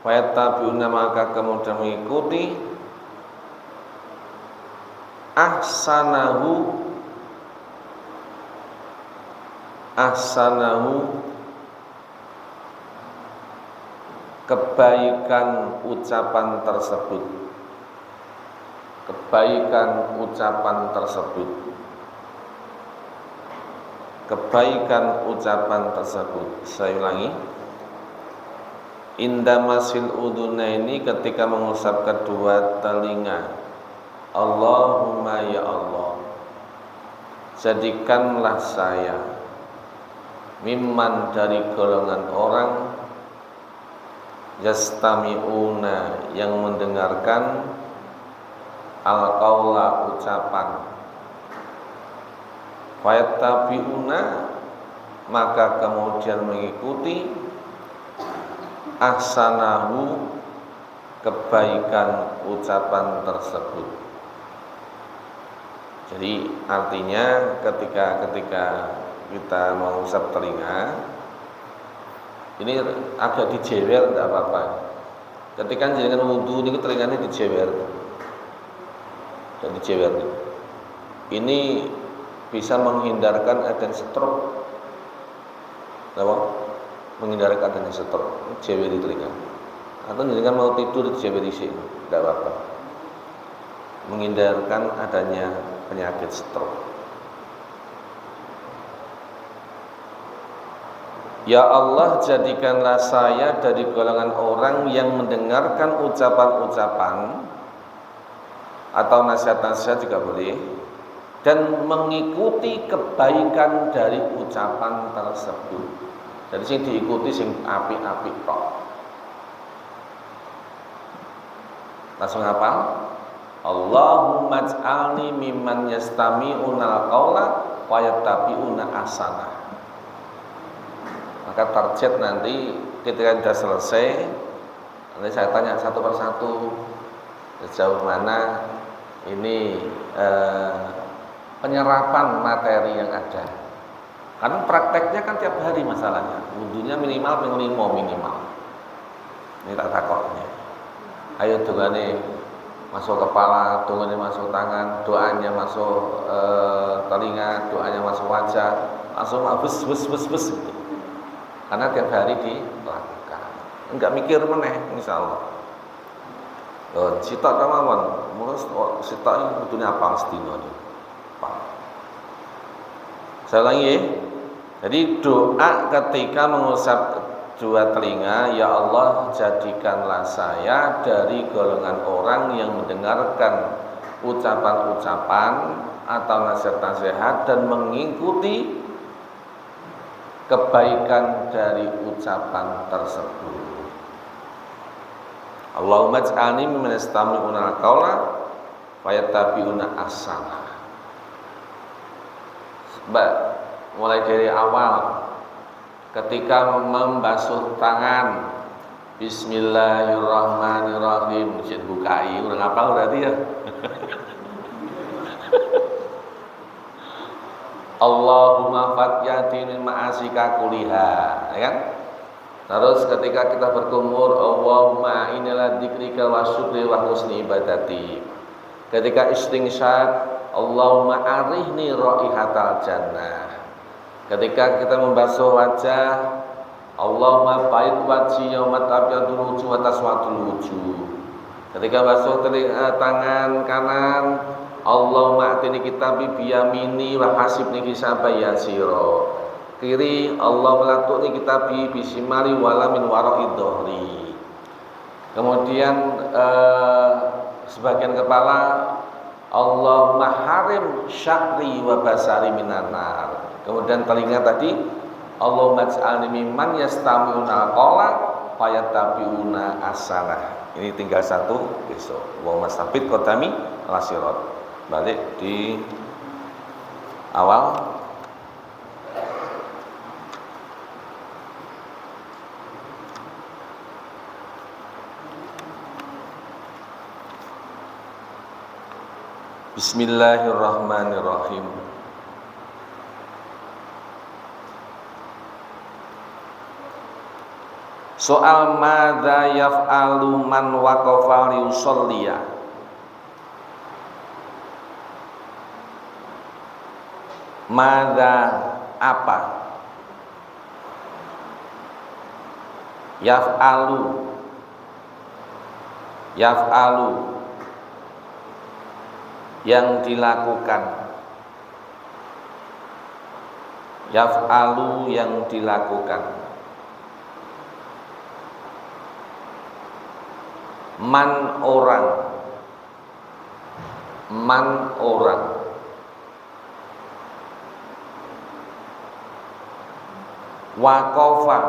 Fayattabi'una maka kemudian mengikuti ahsanahu kebaikan ucapan tersebut, kebaikan ucapan tersebut, kebaikan ucapan tersebut. Saya ulangi. Indamasil udunaini, ketika mengusap kedua telinga. Allahumma ya Allah, jadikanlah saya mimman dari golongan orang yastami'una yang mendengarkan al-qaula ucapan, fayattabi'una maka kemudian mengikuti ahsanahu kebaikan ucapan tersebut. Jadi artinya ketika kita mengusap telinga ini agak dijewer tidak apa-apa. Ketika jenengan wudu ini telinganya dijewer dan dijewer. Ini bisa menghindarkan adanya stroke. Apa? Menghindarkan adanya stroke. Jewer di telinga. Atau jenengan mau tidur dijewer isi, tidak apa-apa. Menghindarkan adanya penyakit stroke. Ya Allah, jadikanlah saya dari golongan orang yang mendengarkan ucapan-ucapan atau nasihat-nasihat juga boleh, dan mengikuti kebaikan dari ucapan tersebut. Jadi sing diikuti sing apik-apik kok. Langsung hafal. Allahumma ij'alni mimman yastami'una al-qaula wa yattabi'una ahsanah. Maka target nanti ketika sudah selesai, nanti saya tanya satu persatu sejauh mana ini penyerapan materi yang ada. Karena prakteknya kan tiap hari masalahnya. Wudunya minimal minimal. Ini tak takutnya. Ayo dongane masuk kepala, dongane masuk tangan, doanya masuk telinga, doanya masuk wajah, langsung bus gitu. Karena tiap hari dilakukan, enggak mikir meneh, insyaallah. Sitok kemawon, mulus sitok ini butuhnya apa sedina ini? Saya ulangi ya. Jadi doa ketika mengusap dua telinga, ya Allah jadikanlah saya dari golongan orang yang mendengarkan ucapan-ucapan atau nasihat-nasihat dan mengikuti kebaikan dari ucapan tersebut. Allahumma ij'alni mimman yastami'una al-qaula fayattabi'una ahsanah. Mulai dari awal ketika membasuh tangan, bismillahirrahmanirrahim, mesti bukai, udah ngapal berarti ya. Allahumma fatyati min ma'asika kuliha, ya kan? Terus ketika kita berkumur, Allahumma inilah dzikrika wa syukri wa husni ibadati. Ketika istinsyaq, Allahumma arihni raihatal jannah. Ketika kita membasuh wajah, Allahumma ba'id wajhi yauma tabyadul wujuh wa taswadul wujuh. Ketika basuh tangan kanan, Allahumma atini kitabi biyamini wa hasibni hisaba yasira. Kiri, Allah melatukni kitabi bisimali wala min wara'i dhahri. Kemudian sebagian kepala, Allahumma harim syakri wa basari minan nar. Kemudian telinga tadi, Allahumma ij'alni mimman yastami'una al-qaula fayattabi'una ahsanah. Ini tinggal satu besok. Allahumma tsabit qadami ala sirat. Balik di awal. Bismillahirrahmanirrahim. Soal madza yaf'alu man waqafa liusolliya. Madza apa? Yaf'alu yang dilakukan. Yaf'alu yang dilakukan. Man orang. Waqafa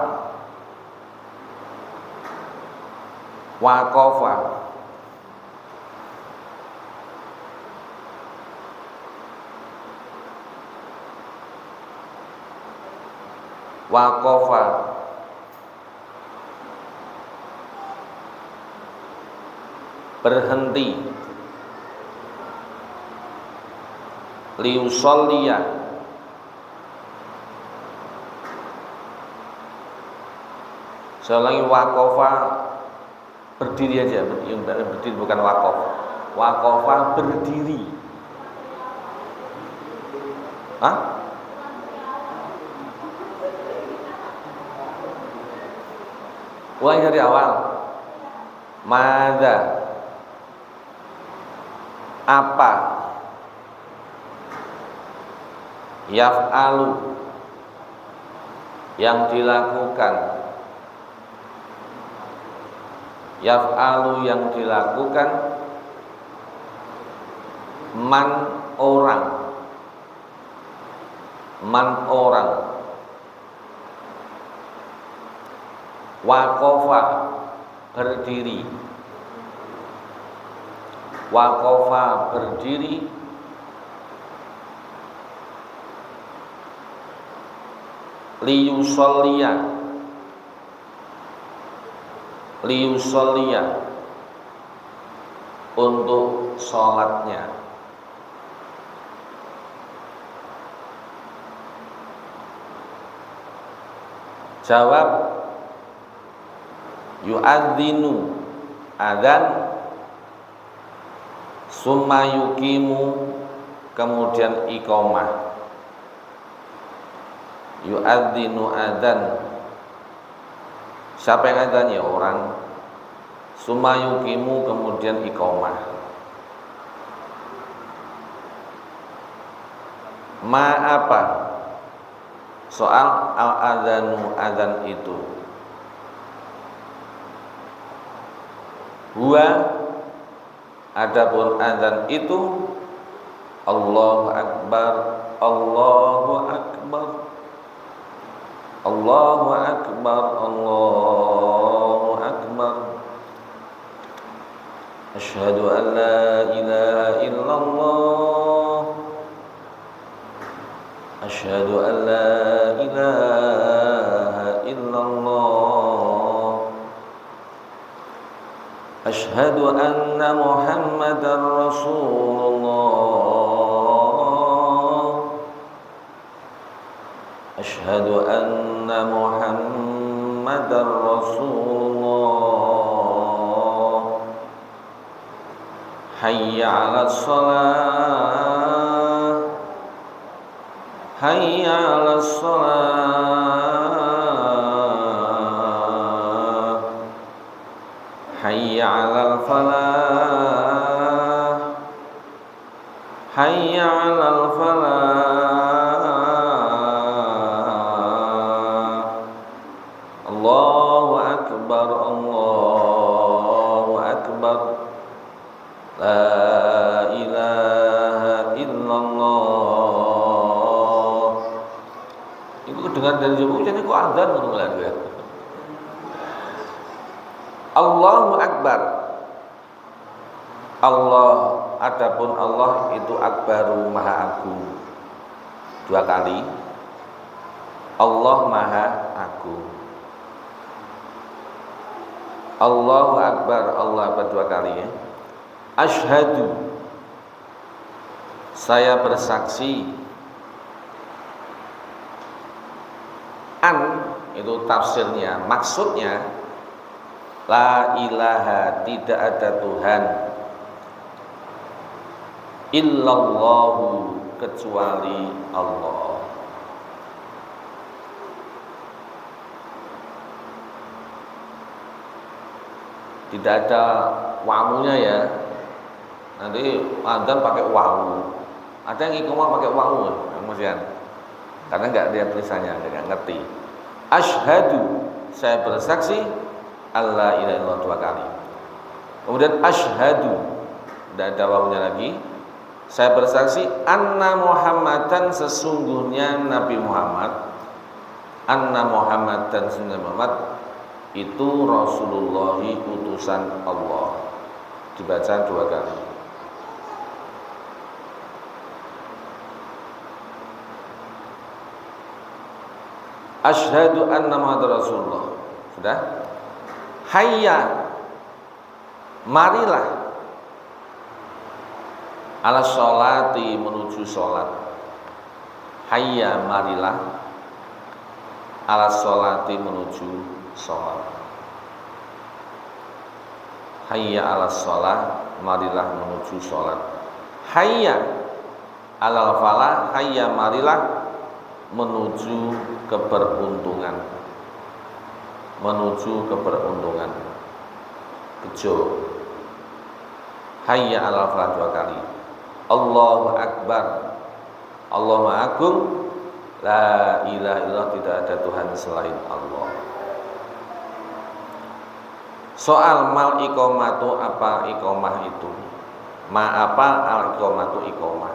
berhenti. Liusolliya saya ulangi, waqafa berdiri aja, berdiri bukan waqaf. Waqafa berdiri. Hah? Ulangi dari awal. Madza apa? Yaf'alu yang dilakukan. Yaf'alu yang dilakukan. Man orang. Waqafa berdiri. Liusolliya untuk sholatnya. Jawab, yu'adzinu adzan, summa yuqimu kemudian iqamah. Yu'adzinu adzan, siapa yang adzan? Ya orang. Summa yuqimu kemudian iqamah. Ma apa? Soal al-adzanu adzan itu. Huwa adapun adzan itu Allahu akbar, Allahu akbar, Allahu akbar, Allahu akbar. Asyhadu an la ilaha illallah. Asyhadu an la ilaha illallah. Asyhadu anna Muhammadar Rasulullah. Asyhadu anna Muhammadar Rasulullah. Hayya 'alas shalah. Hayya 'alas shalah. Hayya 'alal falah. Hayya 'alal falah. Allahu akbar, Allahu akbar. La ilaha illallah. Iku dengar dari jauh jadi kok adzan ngono lho. Allahu akbar. Allah, adapun Allah itu akbaru, maha agung. 2 kali. Allah maha agung. Allahu akbar, Allah akbar 2 kali ya. Asyhadu, saya bersaksi. An itu tafsirnya, maksudnya La ilaha, tidak ada Tuhan, illallahu, kecuali Allah. Tidak ada wamunya ya. Nanti adzan pakai wawu. Ada yang iqamah pakai wawu, kemudian karena nggak lihat tulisannya, nggak ngerti. Asyhadu, saya bersaksi alla ilaha illallah 2 kali. Kemudian asyhadu, tidak ada wawunya lagi. Saya bersaksi anna Muhammadan, sesungguhnya Nabi Muhammad, anna Muhammadan, sesungguhnya Muhammad itu Rasulullah, utusan Allah. Dibaca 2 kali. Asyhadu anna Muhammadar Rasulullah. Sudah? Hayya, marilah, ala sholati, menuju sholat. Hayya, marilah, ala sholati, menuju sholat. Hayya ala sholat, marilah menuju sholat. Hayya ala falah, hayya, marilah menuju keberuntungan. Menuju keberuntungan. Bejo. Hayya ala falah 2 kali. Allahu Akbar, Allah Maha Agung. La ilaha illallah, tidak ada Tuhan selain Allah. Soal mal iqamatu, apa iqamah itu? Ma apa al iqamatu, iqamah?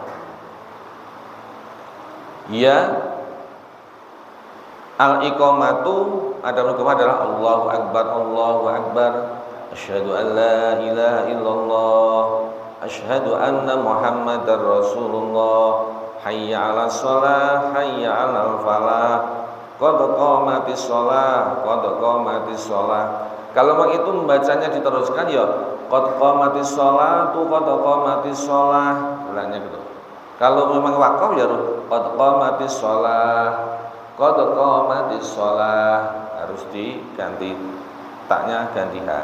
Ya, al iqamatu ada iqamah adalah Allahu Akbar, Allahu Akbar. Asyhadu an la ilaha illallah, asyhadu anna Muhammadar Rasulullah. Hayya 'alas shalah, hayya 'alal falah. Qad qamatis shalah, qad qamatis shalah. Kalau memang itu membacanya diteruskan ya qad qamatis sholatu, qad qamatis shalah. Bilangnya gitu. Kalau memang wakaf ya qad qamatis shalah, qad qamatis shalah, harus diganti taknya, ganti ha.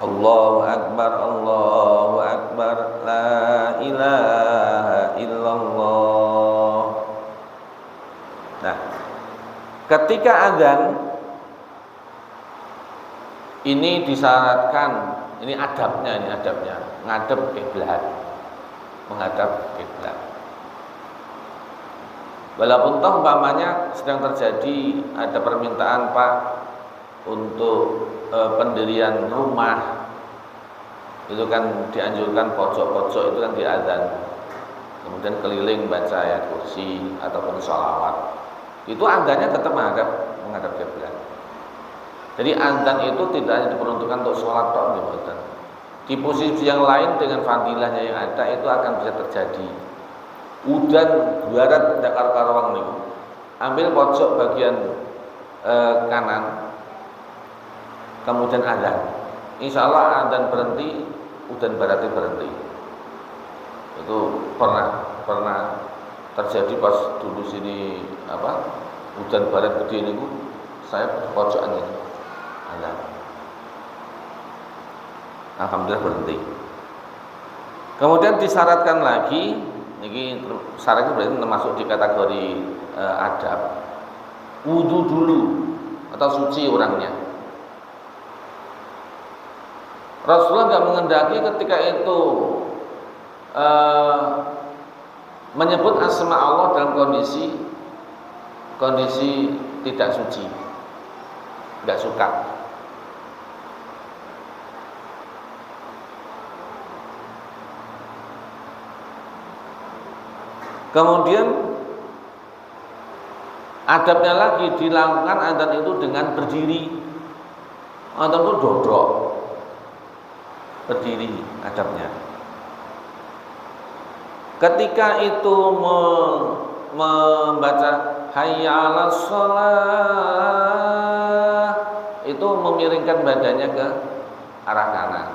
Allahu Akbar, Allahu Akbar, la ilaha illallah. Nah, ketika adzan ini disyaratkan, ini adabnya, ngadep kiblat, menghadap kiblat. Walaupun toh umpamanya sedang terjadi ada permintaan Pak untuk pendirian rumah, itu kan dianjurkan pojok-pojok itu kan diadzan, kemudian keliling baca ayat kursi ataupun sholawat. Itu adzannya tetap menghadap kiblat. Jadi adzan itu tidak hanya diperuntukkan untuk sholat tok, di posisi yang lain dengan fadilahnya yang ada itu akan bisa terjadi. Udan barat ndak karo-karuan niku. Ambil pojok bagian kanan, kemudian adzan. Insya Allah adzan berhenti, udan baratnya berhenti. Itu pernah terjadi pas dulu sini udan barat gede niku, saya pojokan ini adzan. Alhamdulillah berhenti. Kemudian disyaratkan lagi, ini syaratnya berarti termasuk di kategori adab. Wudu dulu atau suci orangnya. Rasulullah nggak mengendaki ketika itu menyebut asma Allah dalam kondisi tidak suci, nggak suka. Kemudian adabnya lagi dilakukan adzan itu dengan berdiri. Adzan itu dodok, berdiri adabnya. Ketika itu membaca hayya 'alas shalah, itu memiringkan badannya ke arah kanan.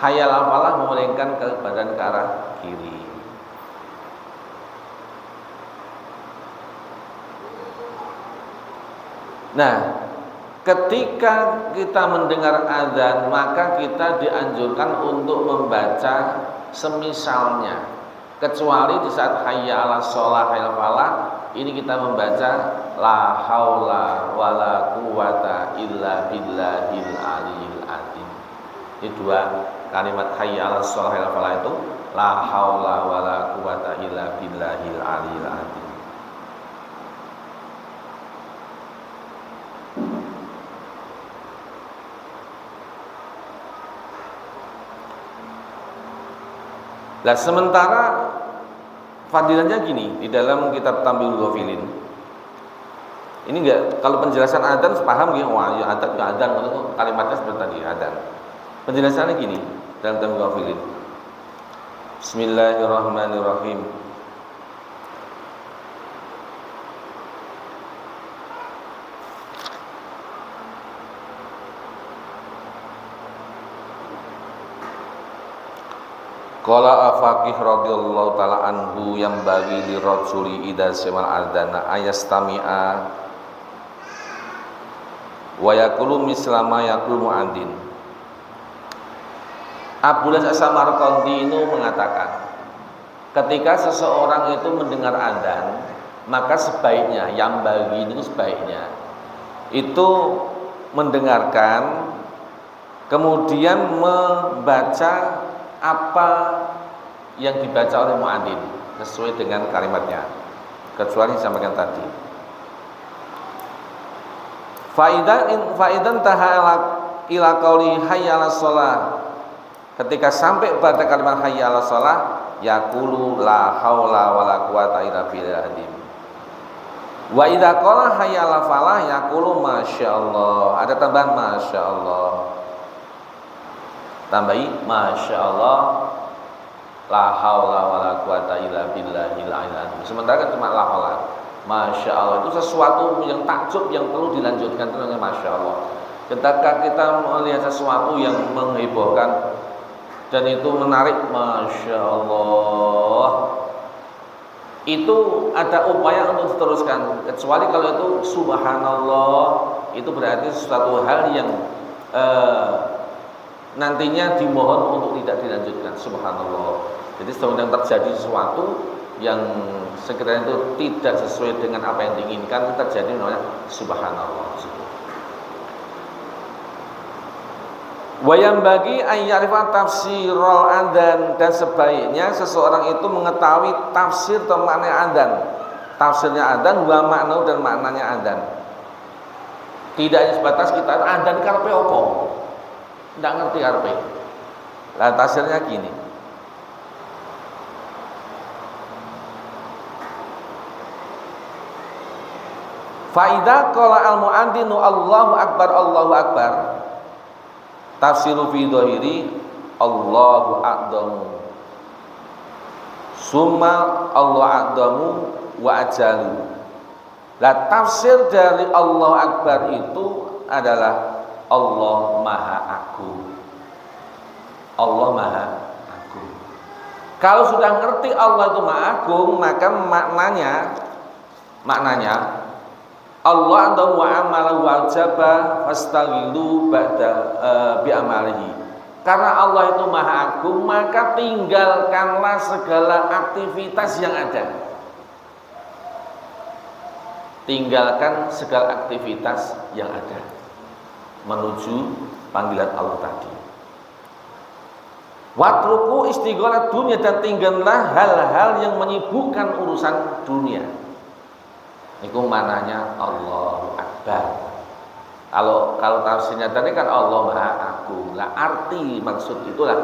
Hayya 'alal falah memiringkan ke badan ke arah kiri. Nah, ketika kita mendengar azan, maka kita dianjurkan untuk membaca semisalnya. Kecuali di saat hayya 'alas shalah hayya 'alal falah, ini kita membaca la haula wala quwata illa billahil aliyil azim. Ini dua kalimat hayya 'alas shalah hayya 'alal falah itu la haula wala quwata illa billahil aliyil azim. Nah, sementara fadilahnya gini di dalam kitab Tambihul Ghafilin. Ini enggak, kalau penjelasan adzan paham ya, wah ya adzan itu kalimatnya seperti tadi adzan. Penjelasannya gini dalam Tambihul Ghafilin. Bismillahirrahmanirrahim. Qala Afaqih radhiyallahu taala anhu yang bagi li rasuli idza samal adzana ayastami'a wa yaqulu mislama yaqulu muadzin. Abdullah As-Samarqandi itu mengatakan, ketika seseorang itu mendengar adzan, maka sebaiknya yang bagi itu sebaiknya itu mendengarkan kemudian membaca apa yang dibaca oleh muadzin sesuai dengan kalimatnya, kecuali disampaikan tadi. Faidan taha ila qauli hayya 'alas shalah, ketika sampai pada kalimat hayya 'alas shalah yaqulu la haula wala quwata illa billahil. Wa idza qala hayya 'alal falah yaqulu masyaallah, ada tambahan masyaallah. Tambahi masyaallah la haula wala quwata illa billahil azim. Sementara kan cuma la haula. Masyaallah itu sesuatu yang takjub yang perlu dilanjutkan itu namanya masyaallah. Ketika kita melihat sesuatu yang menghebohkan dan itu menarik, masyaallah, itu ada upaya untuk diteruskan. Kecuali kalau itu subhanallah, itu berarti sesuatu hal yang nantinya dimohon untuk tidak dilanjutkan, subhanallah. Jadi sedang terjadi sesuatu yang sekiranya itu tidak sesuai dengan apa yang diinginkan, terjadi namanya subhanallah. Wayang bagi ayyarifah tafsirul adzan, dan sebaiknya seseorang itu mengetahui tafsir atau makna adzan. Tafsirnya adzan wa makna dan maknanya adzan. Tidak hanya sebatas kita adzan karepe opo. Tidak ngerti karepe. Lah tafsirnya gini. Fa idza qala al muadzinu Allahu akbar Allahu akbar, tafsiru fi dhahiri Allahu a'dhamu, summa Allahu a'dhamu wa ajalu. Lah tafsir dari Allahu akbar itu adalah Allah Maha Agung. Allah Maha Agung. Kalau sudah ngerti Allah itu Maha Agung, maka maknanya Allah adalah wa amala wajaba fastaghilu ba'da bi amalihi. Karena Allah itu Maha Agung, maka tinggalkanlah segala aktivitas yang ada. Tinggalkan segala aktivitas yang ada menuju panggilan Allah tadi. Watruku istighalat dunia, dan tinggallah hal-hal yang menyibukkan urusan dunia. Itu maknanya Allahu Akbar. Kalau tafsirnya tadi kan Allah Maha Agung. Lah arti maksud itulah,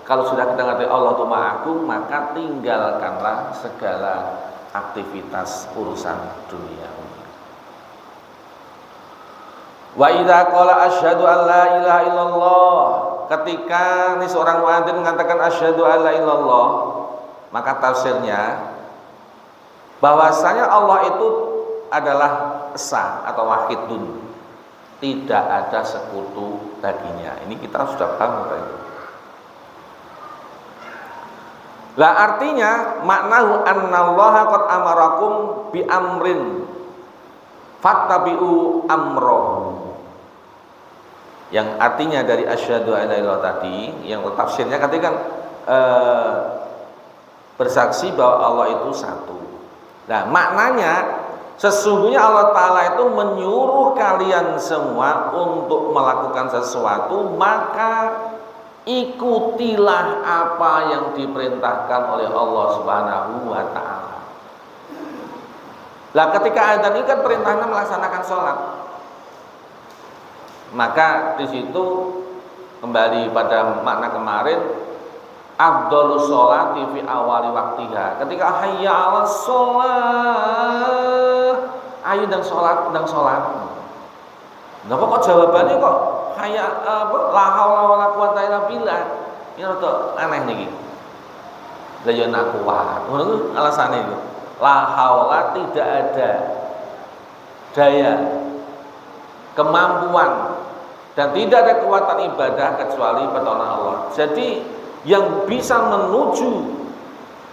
kalau sudah kita ngerti Allah itu Maha Agung, maka tinggalkanlah segala aktivitas urusan dunia. Wa idza qala asyhadu an la ilaha illallah, ketika nih seorang muadzin mengatakan asyhadu an la illallah, maka tafsirnya bahwasanya Allah itu adalah esa atau wahidun, tidak ada sekutu baginya. Ini kita sudah paham apa itu. Lah artinya maknahu annallaha qad amarakum bi amrin fattabi'u amrohu, yang artinya dari asyhadu an la ilaha illallah tadi, yang tafsirnya ketika bersaksi bahwa Allah itu satu. Nah, maknanya sesungguhnya Allah Ta'ala itu menyuruh kalian semua untuk melakukan sesuatu, maka ikutilah apa yang diperintahkan oleh Allah Subhanahu wa Ta'ala. Lah ketika adzan ini kan perintahnya melaksanakan sholat, maka di situ kembali pada makna kemarin, afdhalus sholati fi awali waktiha. Ketika hayya 'alas sholat, ayo dan sholat. Nah, kok jawabannya kok hayya la haula wala quwata illa billah. Ini rada aneh niki. Lah ya nak kuat. Ngono alasane itu. La haula, tidak ada daya, kemampuan, dan tidak ada kekuatan ibadah kecuali pertolongan Allah. Jadi yang bisa menuju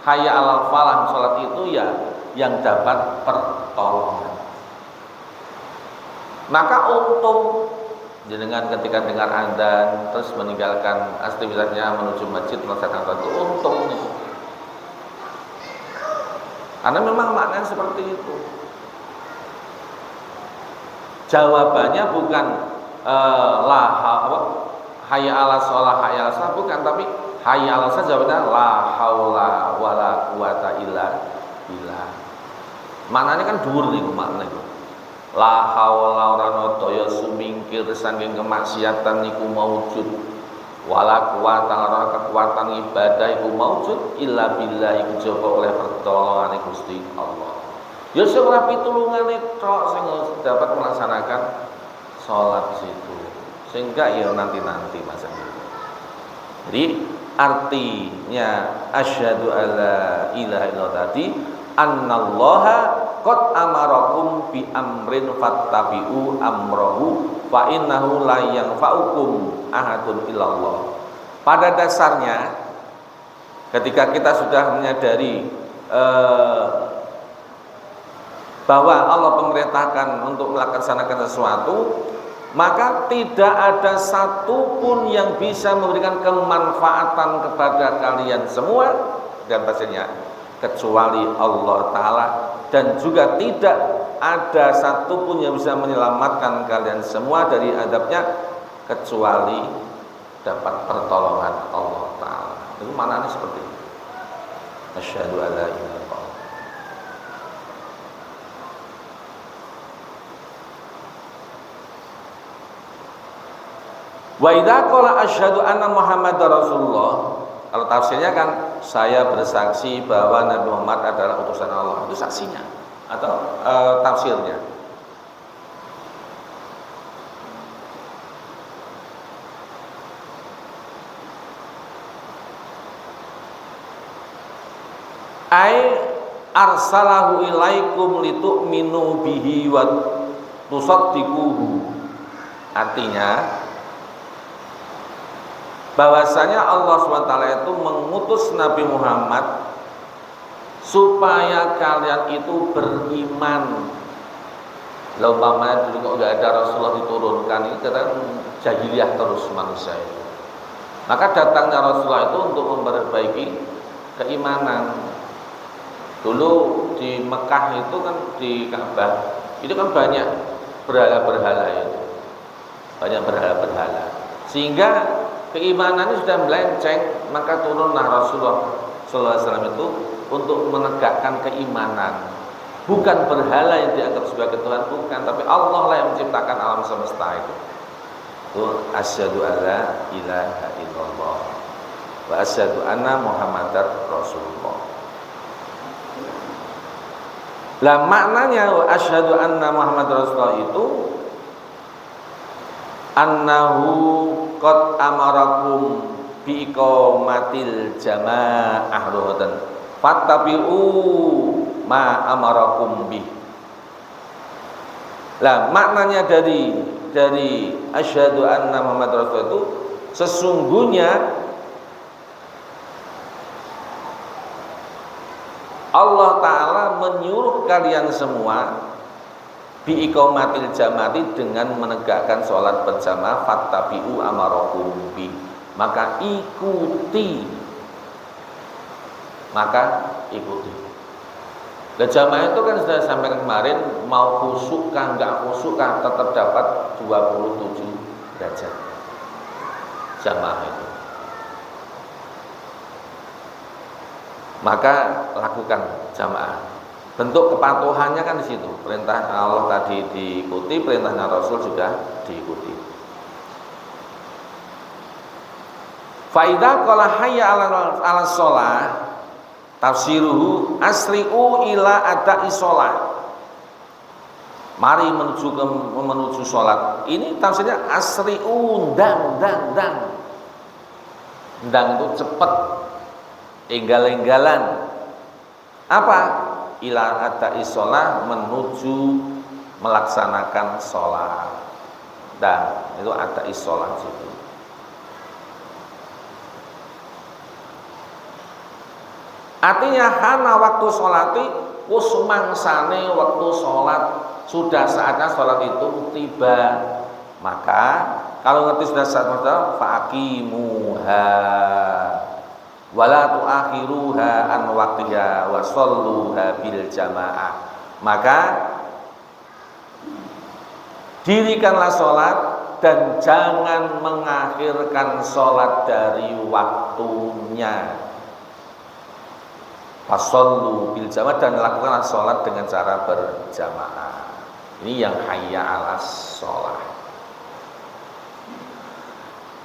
hayya 'alal falah salat itu ya yang dapat pertolongan. Maka untung jenengan ketika dengar adzan terus meninggalkan aktivitasnya menuju masjid melaksanakan salat itu, untung nih. Karena memang maknanya seperti itu. Jawabannya bukan hayya 'alas shalah, hayya 'alas shalah, bukan, tapi hayya 'alas shalah jawabannya la haula wala quwata illa billah. Maknanya kan dhuwur niku makna itu. La haula ora ana daya sumingkir saking kemaksiatan niku maujud. Wala quwata, ora kekuatan ibadah iku maujud illa billah, iku jaba oleh pertolongan Gusti Allah. Ya sing ora pitulungane tok sing dapat melaksanakan salat situ. Sehingga ya nanti Mas. Jadi artinya asyhadu alla ilaha illallah tadi, annallaha qad amarakum bi amrin fattabi'u amrahu fa innahu la yanfa'ukum ahadun illallah. Pada dasarnya ketika kita sudah menyadari bahwa Allah memerintahkan untuk melaksanakan sesuatu, maka tidak ada satupun yang bisa memberikan kemanfaatan kepada kalian semua dan pastinya kecuali Allah Ta'ala, dan juga tidak ada satupun yang bisa menyelamatkan kalian semua dari adabnya kecuali dapat pertolongan Allah Ta'ala. Itu maknanya seperti itu. Asyhadu an la ilaha illallah. Wa idza qala asyhadu anna Muhammadar Rasulullah, kalau tafsirnya kan saya bersaksi bahwa Nabi Muhammad adalah utusan Allah, itu saksinya atau tafsirnya. Ai arsalahu ilaikum litu'minu bihi wa tusaddiquhu. Artinya bahwasanya Allah SWT itu mengutus Nabi Muhammad supaya kalian itu beriman. Lalu umpamanya dulu kok enggak ada Rasulullah diturunkan, ini kan jahiliyah terus manusia itu. Maka datangnya Rasulullah itu untuk memperbaiki keimanan. Dulu di Mekah itu kan, di Ka'bah itu kan banyak berhala-berhala itu, banyak berhala-berhala, sehingga keimanannya sudah melenceng. Maka turunlah Rasulullah SAW itu untuk menegakkan keimanan, bukan berhala yang dianggap sebagai Tuhan, bukan, tapi Allah lah yang menciptakan alam semesta itu. Asyhadu alla ilaha illallah wa asyhadu anna Muhammadar Rasulullah. Lah maknanya asyhadu anna Muhammadar Rasulullah itu annahu qad amarakum bi iqamatil jamaah rohatan fattabi'u ma amarakum bi. Lah maknanya dari asyhadu anna Muhammadar Rasulullah itu sesungguhnya Allah Ta'ala menyuruh kalian semua bi iqamatil jamaati, dengan menegakkan sholat berjamaah, fattabi'u amarakum bi, maka ikuti. Nah, jamaah itu kan sudah sampai kemarin, mau khusuk kah enggak khusuk kah tetap dapat 27 derajat jamaah itu. Maka lakukan jamaah. Bentuk kepatuhannya kan di situ. Perintah Allah tadi diikuti, perintahnya Rasul juga diikuti. Fa idza qala hayya 'ala shalah, tafsiruhu asri'u ila ada'i shalah. Mari menuju salat. Ini tafsirnya asri'u, dang. Dang itu cepat, enggal-enggalan. Apa? Ila ada'i shalah, menuju melaksanakan salat. Dan itu ada'i shalah itu. Artinya hana waktu sholati usmangsane waktu sholat, sudah saatnya sholat itu tiba. Maka kalau ngerti sudah saatnya, faqimuha wala tuakhiruha an waqtiha wa sholluha bil jamaah. Maka dirikanlah sholat dan jangan mengakhirkan sholat dari waktunya. Fasallu bil jamaah, dan lakukanlah sholat dengan cara berjamaah. Ini yang hayya 'alas sholah.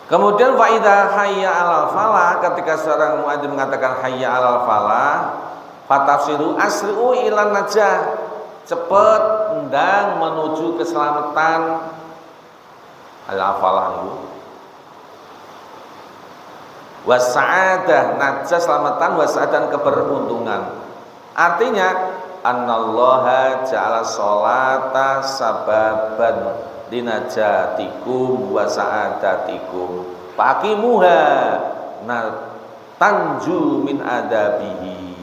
Kemudian fa idza hayya 'alal falah, ketika seorang muadzin mengatakan hayya 'alal falah, fatafsiru asri'u ilan najah, cepat endang menuju keselamatan. Al falah itu wasa'adah, najah selamatan, wasa'adah keberuntungan. Artinya annallaha ja'ala sholata sababan linajatikum wasa'adatikum faqimuha tanju min adabihi.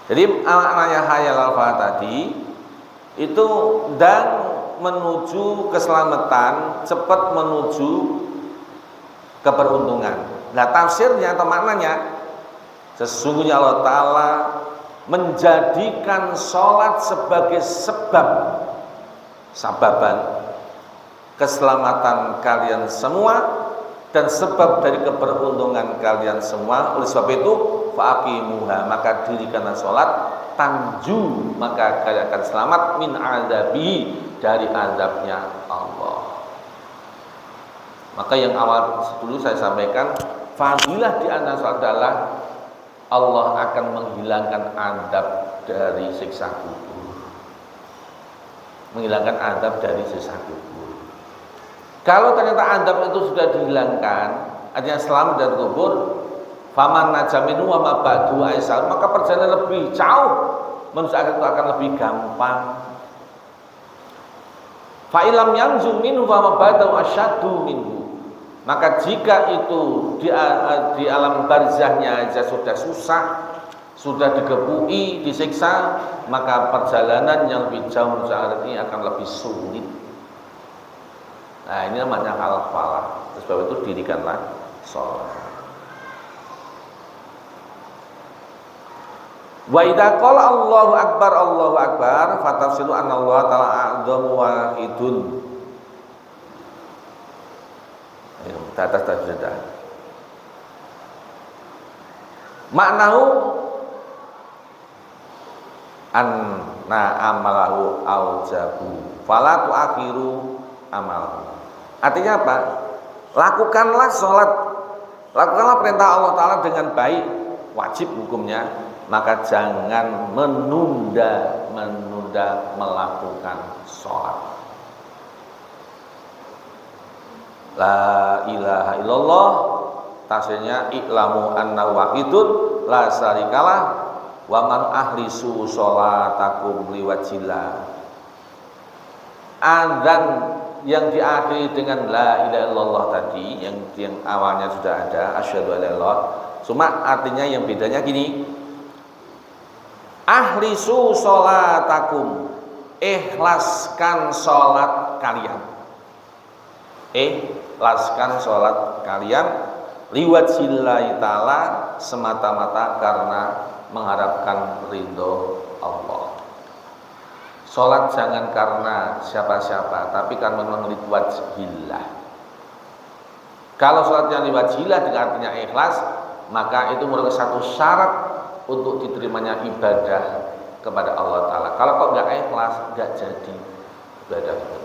Jadi maknanya hayal al-falah tadi itu dan menuju keselamatan, cepat menuju keberuntungan. Nah, tafsirnya atau maknanya, sesungguhnya Allah Ta'ala menjadikan sholat sebagai sababan keselamatan kalian semua dan sebab dari keberuntungan kalian semua. Oleh sebab itu, faqimuha, maka dirikanlah sholat, tanju, maka kalian akan selamat, min adabi, dari azabnya Allah. Maka yang awal dulu saya sampaikan, fadilah di antara sholat adalah Allah akan menghilangkan adab dari siksa kubur. Menghilangkan adab dari siksa kubur. Kalau ternyata adab itu sudah dihilangkan, artinya selamat dari kubur, faman najaminu wa ma ba'du aisar, maka perjalanan lebih jauh menuju akhirat itu akan lebih gampang. Fa ilam yanzu minhu wa ma ba'du asyaddu minhu. Maka jika itu di alam barzahnya aja sudah susah, sudah digebui, disiksa, maka perjalanan yang lebih jauh menuju akhirat ini akan lebih sulit. Nah, ini namanya al-falah. Sebab itu dirikanlah sholat. Wa idza qala Allahu akbar, fatafsiru anna Allah ta'ala a'dhamu wahidun. Atas sudah. Maknahu anna amalahu aujabu fala tuakhiru amalahu. Artinya apa? Lakukanlah sholat, lakukanlah perintah Allah Ta'ala dengan baik, wajib hukumnya, maka jangan menunda melakukan sholat. La ilaha illallah, tafsirnya i'lamu annahu wahidun la syarikalah wa man ahlisu sholatakum liwajillah. Adzan yang diakhiri dengan la ilaha illallah tadi, yang awalnya sudah ada asyhadu an la ilaha, cuma artinya yang bedanya gini, ahlisu sholatakum, ikhlaskan sholat kalian. Ikhlaskan sholat kalian liwajhillahi ta'ala, semata-mata karena mengharapkan ridho Allah. Sholat jangan karena siapa-siapa, tapi karena memang liwajhillah. Kalau sholatnya liwajhillah dengan artinya ikhlas, maka itu merupakan satu syarat untuk diterimanya ibadah kepada Allah Ta'ala. Kalau kok nggak ikhlas, nggak jadi ibadah itu.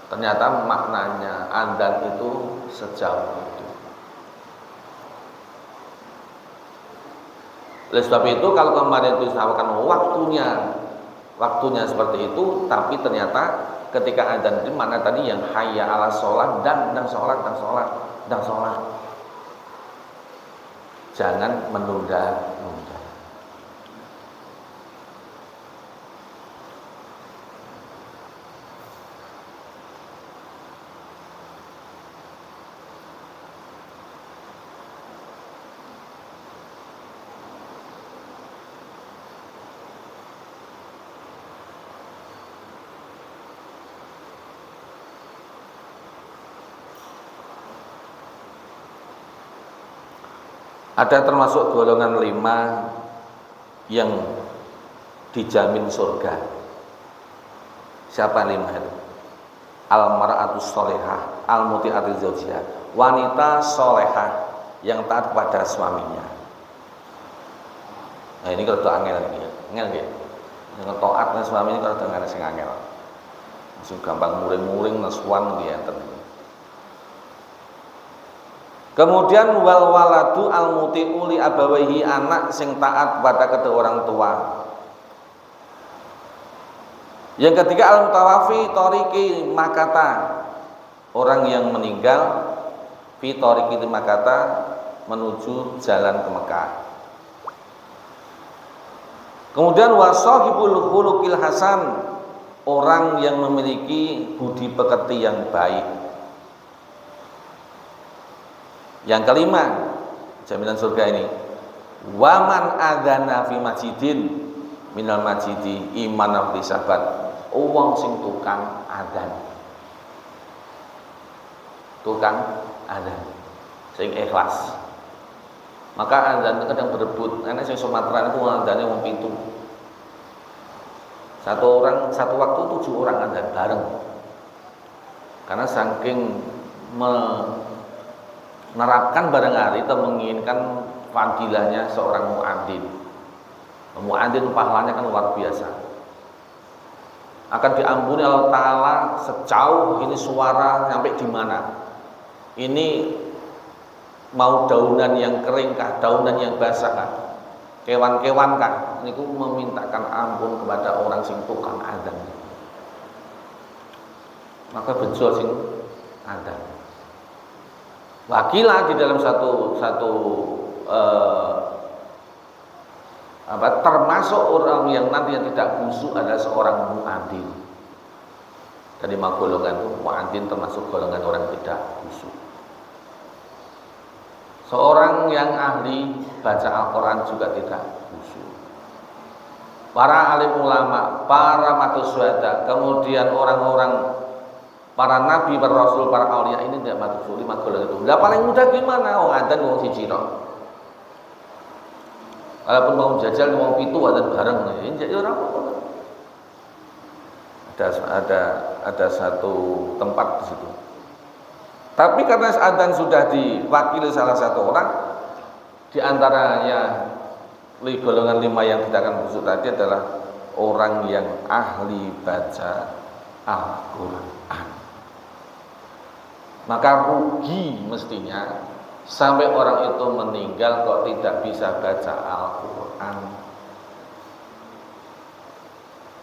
Ternyata maknanya adzan itu sejauh itu. Oleh sebab itu kalau kemarin itu disampaikan waktunya seperti itu, tapi ternyata ketika adzan itu mana tadi yang hayya ala sholat dan sholat. Jangan menunda-nunda. Ada termasuk golongan 5 yang dijamin surga. Siapa 5 itu? Al-mar'atus sholihah, al-muti'atul zawjiyah, wanita solehah yang taat pada suaminya. Nah ini kalau angel ini, angel nggih. Yang taat pada suaminya kalau dengan sing angel. Langsung gampang muring-muring nasuan nggih enten. Kemudian wal waladu al muti'u li abawaihi, anak sing taat pada kedua orang tua. Yang ketiga al mutawafi tariqi makata, orang yang meninggal fi tariqi makata, menuju jalan ke Mekah. Kemudian wasahibul khuluqil hasan, orang yang memiliki budi pekerti yang baik. Yang kelima, jaminan surga ini, waman adzana fi masjidin minal masjidi iman fi sahabat, wong sing tukang adzan sing ikhlas. Maka adzan itu kadang berebut, karena sing Sumatera itu adzannya wong pintu. Satu waktu 7 orang adzan bareng. Karena saking menerapkan bareng hari itu menginginkan fadilahnya seorang muadzin. Muadzin pahalanya kan luar biasa. Akan diampuni Allah Ta'ala sejauh ini suara sampai di mana. Ini mau daunan yang kering kah, daunan yang basah kah, kewan-kewan kah, ini memintakan ampun kepada orang sing tukang adzan. Maka bejo sing adzan. Wakilah di dalam satu termasuk orang yang nanti yang tidak khusyuk adalah seorang muadzin. Dari golongan itu muadzin termasuk golongan orang tidak khusyuk. Seorang yang ahli baca Al-Quran juga tidak khusyuk. Para alim ulama, para matuswada, kemudian orang-orang para nabi, para rasul, para aulia ini tidak masuk 5 golongan itu. Lah paling mudah gimana? Wong adzan wong siji tok. Walaupun mau jajal wong 7 adzan bareng, ya ora apa-apa. Ada satu tempat di situ. Tapi karena adzan sudah diwakili salah satu orang, di antaranya golongan 5 yang tidak akan busuk tadi adalah orang yang ahli baca Al-Quran. Maka rugi mestinya sampai orang itu meninggal kok tidak bisa baca Al-Quran.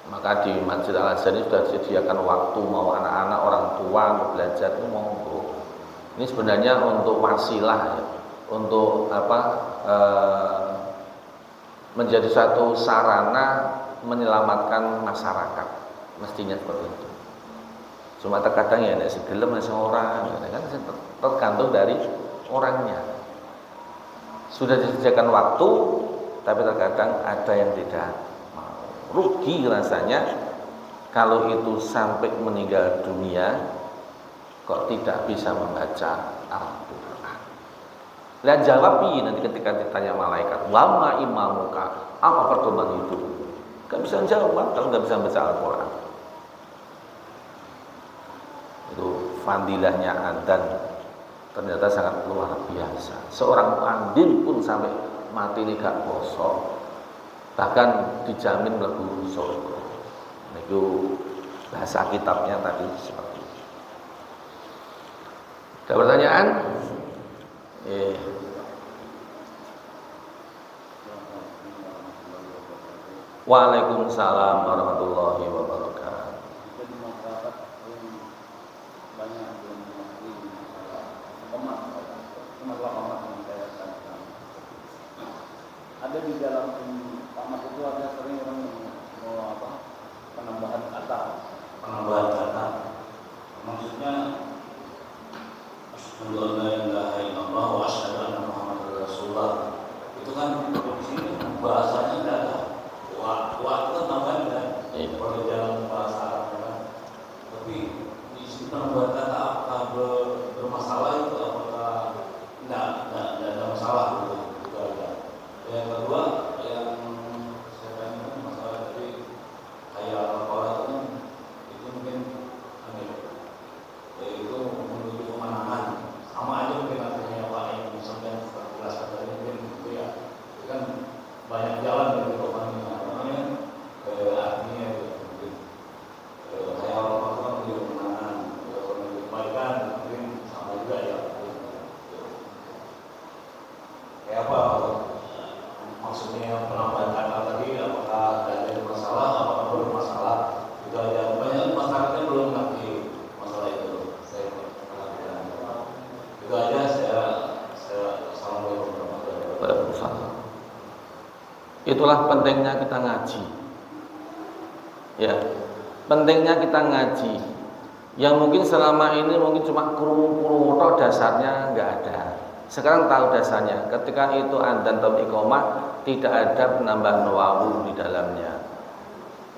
Maka di Masjid Al-Azhar ini sudah disediakan waktu, mau anak-anak, orang tua untuk belajar itu monggo. Ini sebenarnya untuk wasilah ya, untuk menjadi satu sarana menyelamatkan masyarakat, mestinya seperti itu. Cuma terkadang ya nek segelem seorang kan tergantung dari orangnya. Sudah disediakan waktu tapi terkadang ada yang tidak mau. rugi rasanya kalau itu sampai meninggal dunia kok tidak bisa membaca Al-Quran. Dan jawab nanti ketika ditanya malaikat, wama imamuka, apa perdoman itu? Gak bisa jawab kalau gak bisa baca Al-Quran. Itu fadilahnya adzan ternyata sangat luar biasa. Seorang muadzin pun sampai mati ini gak kosong, bahkan dijamin mlebu surga. Itu bahasa kitabnya tadi seperti itu. Ada pertanyaan? Waalaikumsalam warahmatullahi wabarakatuh. Ada di dalam tamat itu ada sering orang mau penambahan kata. Maksudnya asyhadu an la ilaha illallah wa asyhadu anna muhammadar rasulullah. Itu kan di sini bahasanya tidak ada. Wa itu kan tambahan kan. Kalau dalam bahasa Arab kan. Tapi di sini penambahan kata apakah bermasalah itu, apakah tidak ada masalah gitu. Itu aja. Yang kedua yang saya tanyakan masalah tadi kayak Al-Quran itu mungkin itu menuju kemenangan, sama aja mungkin artinya Pak yang misalnya jelaskan tadi mungkin gitu ya. Itu kan banyak jalan dari namanya artinya itu mungkin kayak Al-Quran menuju kemenangan, menuju kebaikan, mungkin sama juga ya. Kayak apa maksudnya penambahan kata tadi, apakah ada masalah, apakah belum masalah? Itu aja. Banyak masyarakatnya belum mengerti masalah itu. Saya perhatikan. Itu aja. Saya assalamualaikum warahmatullahi wabarakatuh. Itulah pentingnya kita ngaji. Ya, pentingnya kita ngaji. Yang mungkin selama ini mungkin cuma kurung-kurung dasarnya nggak ada. Sekarang tahu dasarnya. Ketika itu adzan atau iqamah tidak ada penambahan wawu di dalamnya.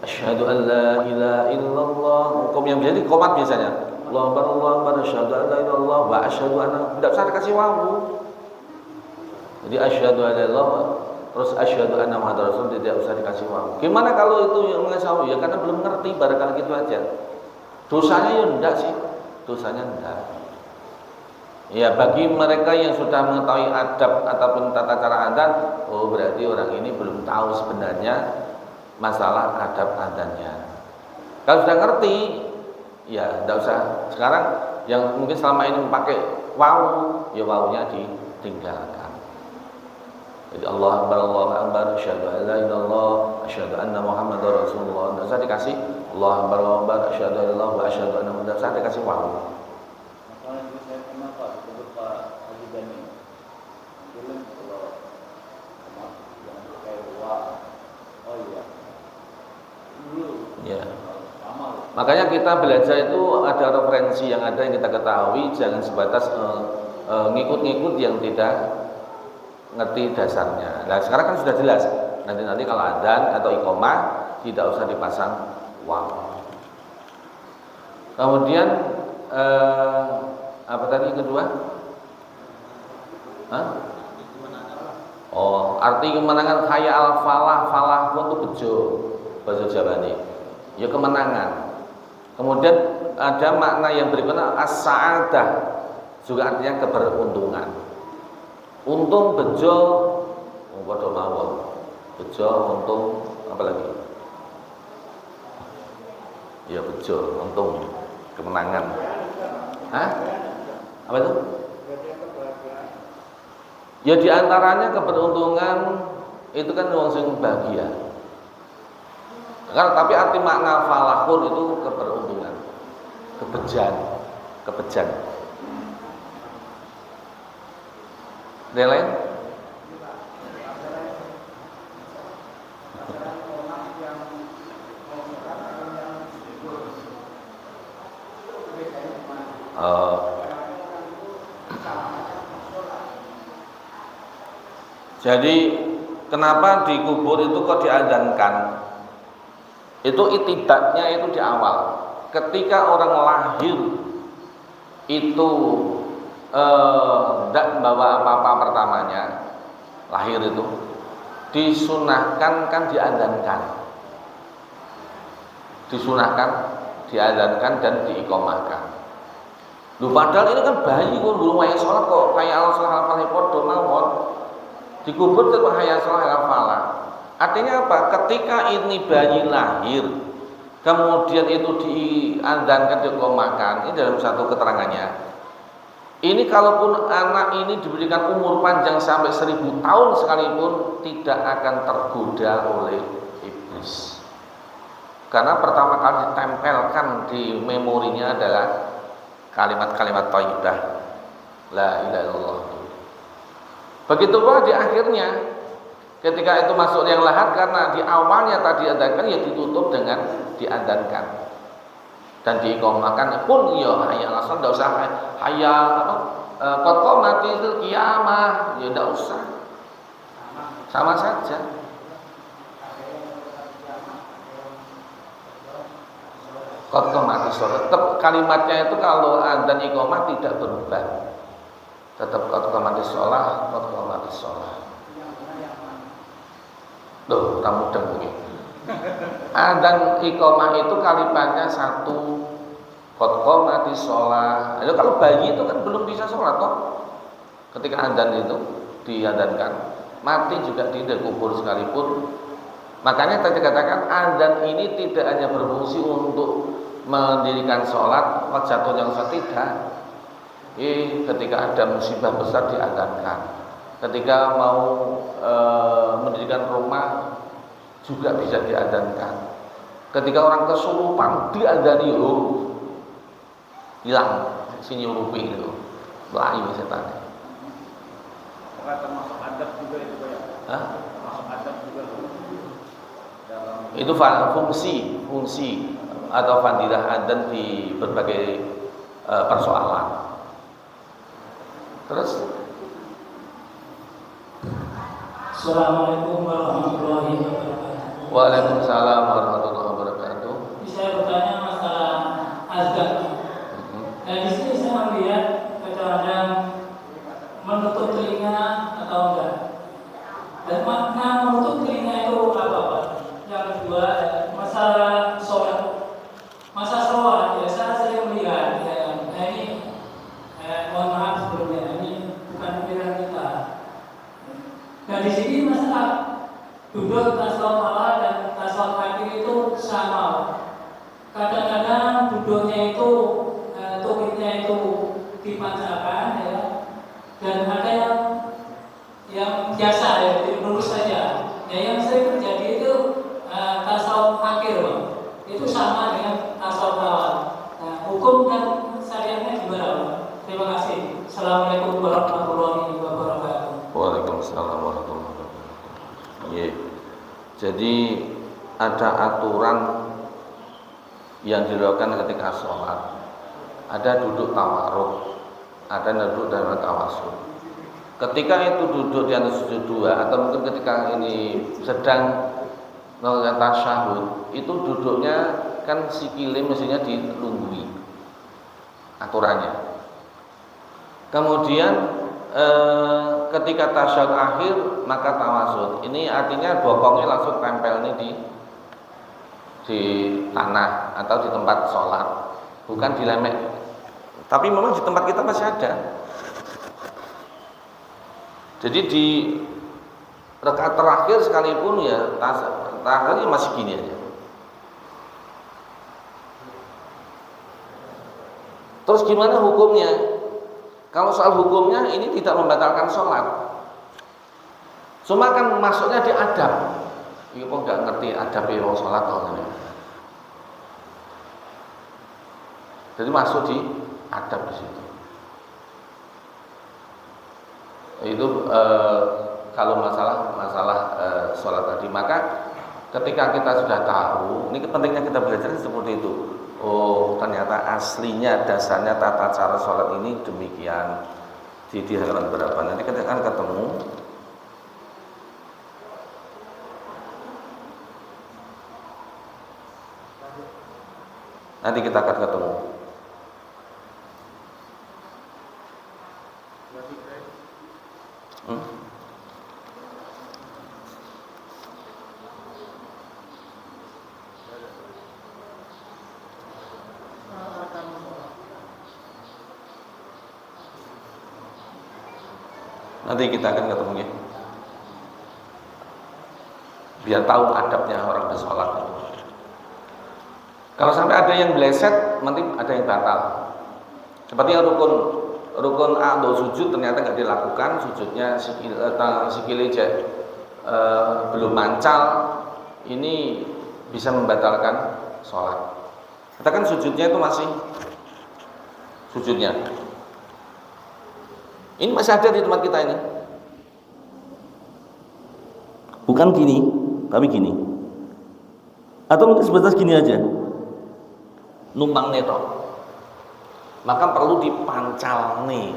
Asyhadu an la ilaha illallah. Hukum yang menjadi qomat biasanya. Allahu akbar, Allahu akbar, asyhadu an la ilaha illallah wa asyhadu anna. Tidak usah dikasih wawu. Jadi asyhadu an la ilaha terus asyhadu anna muhammadar rasul tidak usah dikasih wawu. Gimana kalau itu yang ngasih wawu? Ya karena belum ngerti, barangkali gitu aja. Dosanya ya enggak sih. Dosanya enggak. Ya bagi mereka yang sudah mengetahui adab ataupun tata cara adzan, oh berarti orang ini belum tahu sebenarnya masalah adab adzannya. Kalau sudah ngerti, ya tidak usah. Sekarang yang mungkin selama ini memakai wawu, ya wawunya ditinggalkan. Jadi Allah Akbar, asyhadu an la ilaha illallah, asyhadu anna muhammadar rasulullah. Tidak usah dikasih Allah Akbar, asyhadu an la ilaha illallah wa asyhadu anna muhammadar. Tidak usah dikasih wawu. Ya. Makanya kita belajar itu ada referensi yang ada yang kita ketahui, jangan sebatas ngikut-ngikut yang tidak ngerti dasarnya. Nah sekarang kan sudah jelas. Nanti kalau adzan atau iqamah tidak usah dipasang waw. Kemudian apa tadi yang kedua? Oh, arti kemenangan kaya al-falah, falah pun itu bejo bahasa Jawa ini. Ya kemenangan. Kemudian ada makna yang berikutnya as-sa'adah, juga artinya keberuntungan. Untung bejo, padha mawon. Bejo, untung, apa lagi? Ya bejo, untung, kemenangan. Hah? Apa itu? Ya diantaranya keberuntungan itu kan wong sing bahagia. Kan tapi arti makna falahun itu keberuntungan, kebejan. Ada lain? Jadi kenapa di kubur itu kok diadzankan? Itu itibaknya itu di awal. Ketika orang lahir itu tidak membawa apa-apa pertamanya, lahir itu disunahkan kan diadzankan dan diiqomahkan. Padahal ini kan bayi kok belum wayah sholat kok kayak al-sholat al-falah podo mawon dikubur ke hayya sholat al-falah. Artinya apa? Ketika ini bayi lahir, kemudian itu diadzankan, diiqomahkan, ini dalam satu keterangannya. Ini kalaupun anak ini diberikan umur panjang sampai 1000 tahun sekalipun tidak akan tergoda oleh iblis. Karena pertama kali ditempelkan di memorinya adalah kalimat-kalimat thayyibah la ilaha illallah. Begitu pula di akhirnya ketika itu masuk yang lahat, karena di awalnya tadi diadzankan ya ditutup dengan diadzankan dan diiqomahkan pun ya hayya asal, tidak usah hayya qad qamatil qiyamah, ya tidak usah, sama saja. Qad qamatis shalah, tetap kalimatnya itu kalau adzan iqomah tidak berubah, tetap qad qamatis shalah, qad qamatis shalah. Loh, kamu mudeng begini. Adzan iqomah itu kalimatnya satu, qad qamatis shalah. Lalu kalau bayi itu kan belum bisa sholat toh. Ketika adzan itu diadzankan, mati juga tidak kubur sekalipun. Makanya tadi katakan adzan ini tidak hanya berfungsi untuk mendirikan sholat, wajatun yang tidak. Ketika ada musibah besar diadzankan. Ketika mau mendirikan rumah juga bisa diadzankan. Ketika orang kesurupan diadzani, hilang si nyurupi itu, lain setan. Apakah termasuk adab juga itu ya? Hah? Termasuk adab juga dalam itu fungsi atau fadilah adzan di berbagai persoalan. Terus Assalamualaikum warahmatullahi wabarakatuh. Waalaikumsalam warahmatullahi wabarakatuh. Saya bertanya masalah azan. Dan di sini saya melihat kadang-kadang menutup telinga atau enggak. Dan makna menutup telinga itu apa Pak? Yang kedua masalah sholat. Masa sholat ya saya melihat ini mohon maaf sebelumnya, ini bukan pikiran kita. Dan di sini masalah duduk tasawuf awal dan tasawuf akhir itu sama. Kadang-kadang duduknya itu tukitnya itu dipanjangkan ya, dan ada yang biasa ya, lurus saja. Ya, yang sering terjadi itu tasawuf akhir, Pak. Itu sama dengan tasawuf awal. Nah, hukum dan syariatnya gimana, Pak? Terima kasih. Assalamualaikum warahmatullahi wabarakatuh. Waalaikumsalam warahmatullahi wabarakatuh. Jadi ada aturan yang dilakukan ketika sholat. Ada duduk tawarruk, ada duduk dalam tawasul. Ketika itu duduk di atas sujud dua, atau mungkin ketika ini sedang melakukan tasyahud, itu duduknya kan sikile mestinya dilunggui aturannya. Kemudian ketika tasyahud akhir maka tawasul. Ini artinya bokongnya langsung tempel ini di tanah atau di tempat sholat, bukan di lemek. Tapi memang di tempat kita masih ada. Jadi di rakaat terakhir sekalipun ya terakhirnya masih gini aja. Terus gimana hukumnya? Kalau soal hukumnya ini tidak membatalkan sholat. Cuma kan masuknya di adab. Ini kok nggak ngerti adab yang sholat ini. Jadi masuk di adab di situ. Itu kalau masalah sholat tadi, maka ketika kita sudah tahu, ini pentingnya kita belajar seperti itu. Oh, ternyata aslinya dasarnya tata cara sholat ini demikian. Di halaman berapa? Nanti kita akan ketemu. Nanti kita akan ketemu. Nanti kita akan ketemu ya. Biar tahu adabnya orang bersolat. Kalau sampai ada yang meleset, nanti ada yang batal. Seperti yang rukun A atau sujud ternyata nggak dilakukan, sujudnya sikile belum mancal, ini bisa membatalkan sholat. Katakan sujudnya itu masih sujudnya. Ini masih ada di tempat kita ini. Bukan gini, tapi gini. Atau mungkin sebatas gini aja. Numpang netok. Maka perlu dipancal nih.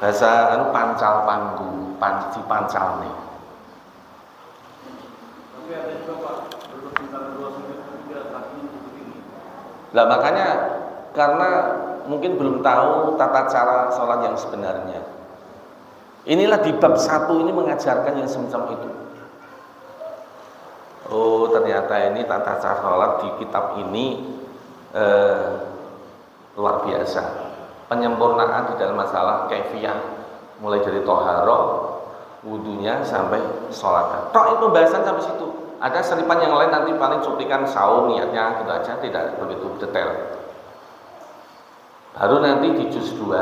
Bahasa pancal panggung, dipancal nih. Tapi ada juga Pak, duduk antara dua sujud juga kaki begini. Lah makanya karena mungkin belum tahu tata cara sholat yang sebenarnya. Inilah di bab 1 ini mengajarkan yang semacam itu. Oh ternyata ini tata cara sholat di kitab ini luar biasa. Penyempurnaan di dalam masalah kaifiyah, mulai dari toharoh, wudunya sampai sholat. Tok itu bahasan sampai situ. Ada selipan yang lain nanti paling cuplikan saum niatnya gitu aja, tidak begitu detail. Baru nanti di juz 2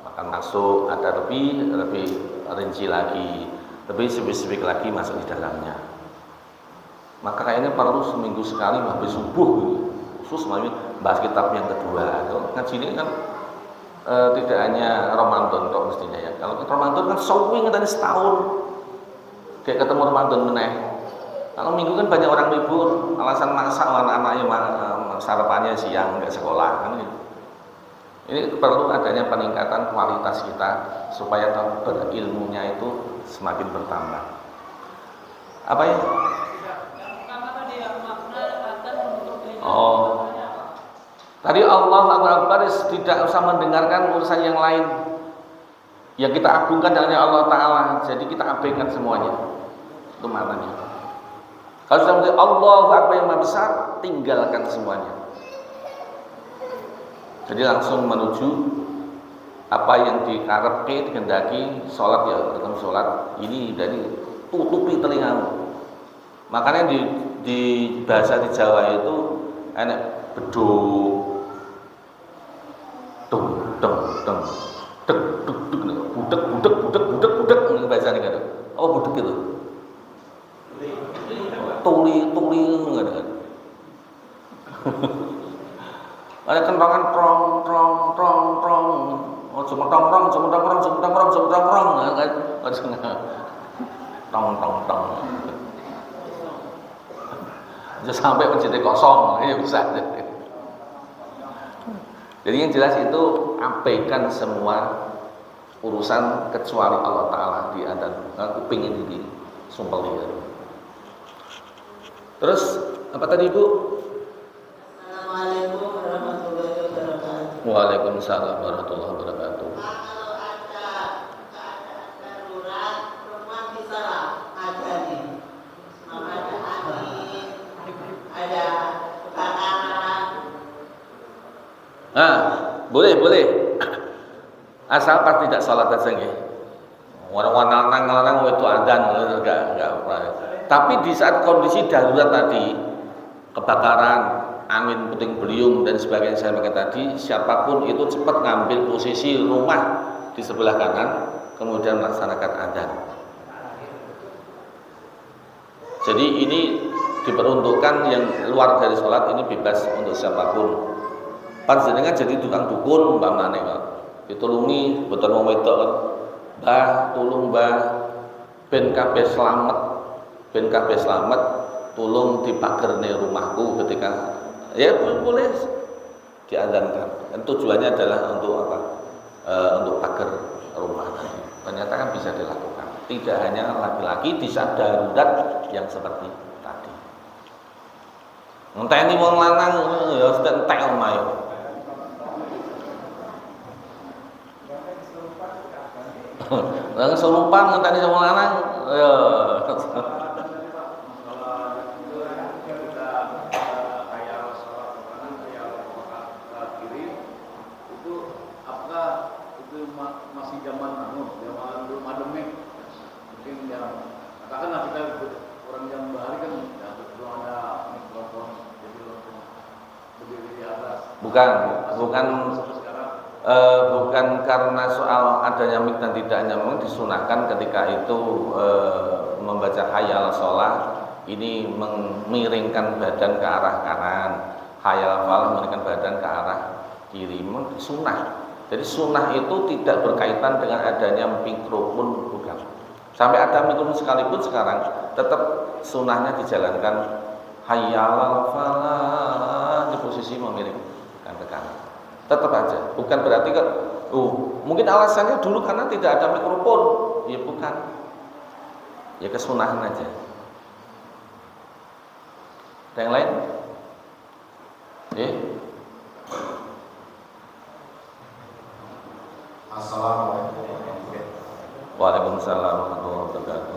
akan masuk, ada lebih rinci lagi, lebih spesifik lagi masuk di dalamnya. Maka kayaknya perlu seminggu sekali habis subuh gitu. Khusus bahas kitab yang kedua. Ngaji ini kan tidak hanya Ramadan kok mestinya ya. Kalau Ramadan kan sewing tadi setahun kayak ketemu Ramadan meneh. Kalau minggu kan banyak orang libur, alasan masak anak-anaknya sarapannya siang nggak sekolah kan gitu. Ini perlu adanya peningkatan kualitas kita supaya berilmunya itu semakin bertambah. Apa ya? Oh, tadi Allah Akbar tidak usah mendengarkan urusan yang lain. Yang kita agungkan hanya Allah Ta'ala. Jadi kita abaikan semuanya. Itu maknanya. Kalau sudah menjadi Allah Akbar yang maha besar, tinggalkan semuanya. Jadi langsung menuju apa yang dikarepke, dikehendaki, sholat ya, ketemu sholat. Ini dari tutupi telingamu. Makanya di bahasa di Jawa itu enak beduk, deng deng deng, dek dek dek, budek, ini bahasa ini kan? Apa budek itu? Tuli nggak ada. Ada kentongan trong, oh cuma tong, tong. Bisa sampai menjadi kosong, ya bisa. Jadi yang jelas itu abaikan semua urusan kecuali Allah Ta'ala di adzan. Aku pingin ini sumpel ya. Terus apa tadi Ibu? Assalamualaikum warahmatullahi wabarakatuh. Waalaikumsalam warahmatullahi wabarakatuh. Kalau ada keadaan darurat, perempuan bisa ada nih. Ada angin, ada kebakaran. Nah, boleh. Asal pas tidak sholat aja nggih. Warna nang itu adzan enggak. Tapi di saat kondisi darurat tadi, kebakaran, angin puting beliung dan sebagainya saya pakai tadi, siapapun itu cepat ngambil posisi rumah di sebelah kanan, kemudian melaksanakan adzan. Jadi ini diperuntukkan yang luar dari sholat ini bebas untuk siapapun. Panjenengan jadi tukang dukun umpamane kok. Ditulungi boten wong wedok kan. Mbah, tulung Mbah ben kabeh slamet, tulung dipagerne rumahku ketika ya boleh diadzankan. Dan tujuannya adalah untuk apa? Untuk pagar rumah tadi. Ternyata kan bisa dilakukan. Tidak hanya laki-laki di saat darurat yang seperti tadi. Ngenteni wong lanang ya mesti entek omahe. Lah kesurupan ngenteni wong lanang ya masih zaman belum ada mic, mungkin ya katakanlah kita orang yang bahari kan ya, belum ada mikrofon, jadi langsung berdiri di atas. Bukan karena soal adanya mic dan tidaknya, memang disunahkan ketika itu membaca hayal sholat ini memiringkan badan ke arah kanan, hayal falah memiringkan badan ke arah kiri, memang sunnah. Jadi sunnah itu tidak berkaitan dengan adanya mikrofon, bukan. Sampai ada mikrofon sekalipun sekarang tetap sunnahnya dijalankan hayal falah di posisi memiringkan ke kanan. Tetap aja, bukan berarti mungkin alasannya dulu karena tidak ada mikrofon, ya bukan, ya kesunahan aja. Ada yang lain? Assalamualaikum warahmatullahi wabarakatuh. Waalaikumsalam warahmatullahi wabarakatuh.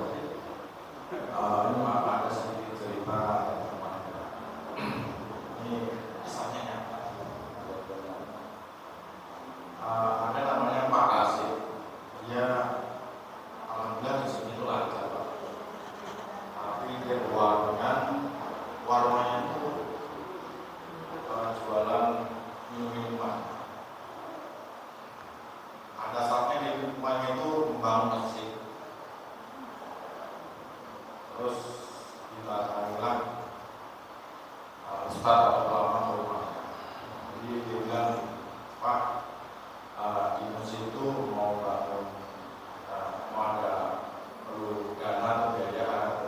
Ini maaf ada sedikit cerita ini kisahnya nyata. Ada namanya Pak Asif. Dia alhamdulillah di sini itu lancar Pak. Tapi dia warungnya itu jualan minuman. Ada saatnya di rumahnya itu membangun masjid. Terus kita bilang Ustaz atau ulama ke rumahnya. Jadi dia bilang, Pak, di masjid itu mau bangun, mau ada perlu dana atau biaya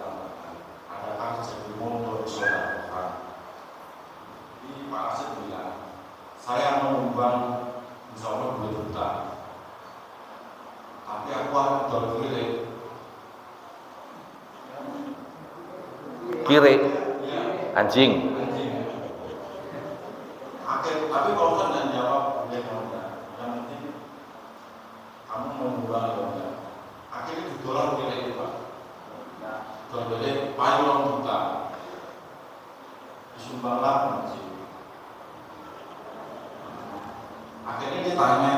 adakah jadi mundur saudara. Jadi Pak Asif bilang, saya mau menyumbang insya Allah 2 juta. Tapi aku harus jual Kiri, anjing. Tapi kalau kan dan jawab dia yang penting kamu mau jual atau enggak. Akhirnya didorong kiri itu Pak. Jual beli payung juta. Disumbanglah masjid. Akhirnya dia tanya,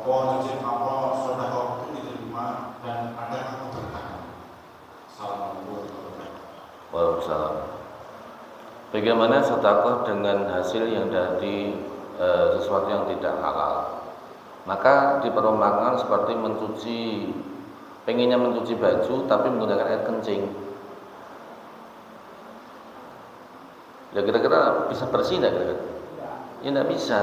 izin apa sedekah itu diterima dan ada keberkahan. Assalamualaikum. Waalaikumsalam. Bagaimana sedekah dengan hasil yang dari sesuatu yang tidak halal? Maka diperumpamakan seperti pengennya mencuci baju tapi menggunakan air kencing. Ya kira-kira bisa bersih enggak kira-kira? Ya enggak bisa.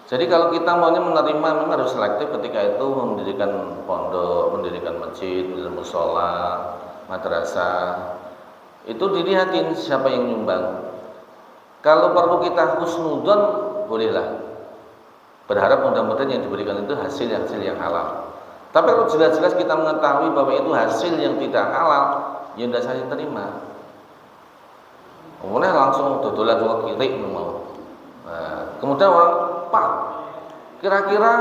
Jadi kalau kita maunya menerima memang harus selektif ketika itu mendirikan pondok, mendirikan masjid, mendirikan mushola, madrasah. Itu dilihatin siapa yang nyumbang. Kalau perlu kita husnudzon, bolehlah. Berharap mudah-mudahan yang diberikan itu hasil yang halal. Tapi kalau jelas-jelas kita mengetahui bahwa itu hasil yang tidak halal, ya tidak saya terima. Kemudian langsung dodolan juga kiri mau. Nah, kemudian orang, Pak, kira-kira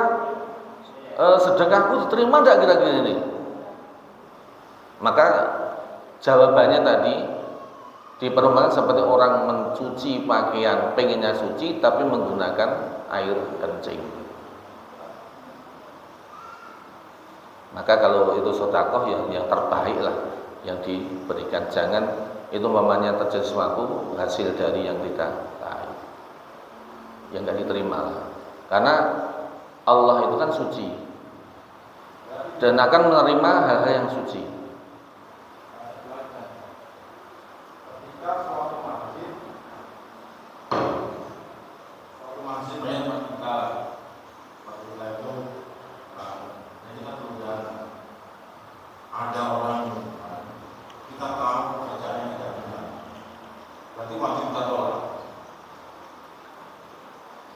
sedekahku diterima tidak kira-kira ini? Maka jawabannya tadi diperumpamakan seperti orang mencuci pakaian, pengennya suci tapi menggunakan air kencing. Maka kalau itu sedekah yang terbaik lah yang diberikan. Jangan itu mamanya terjadi sesuatu hasil dari yang tidak baik, yang tidak diterima lah. Karena Allah itu kan suci dan akan menerima hal-hal yang suci. Ada orang kita tahu pekerjaannya tidak benar, berarti wajib kita tolak.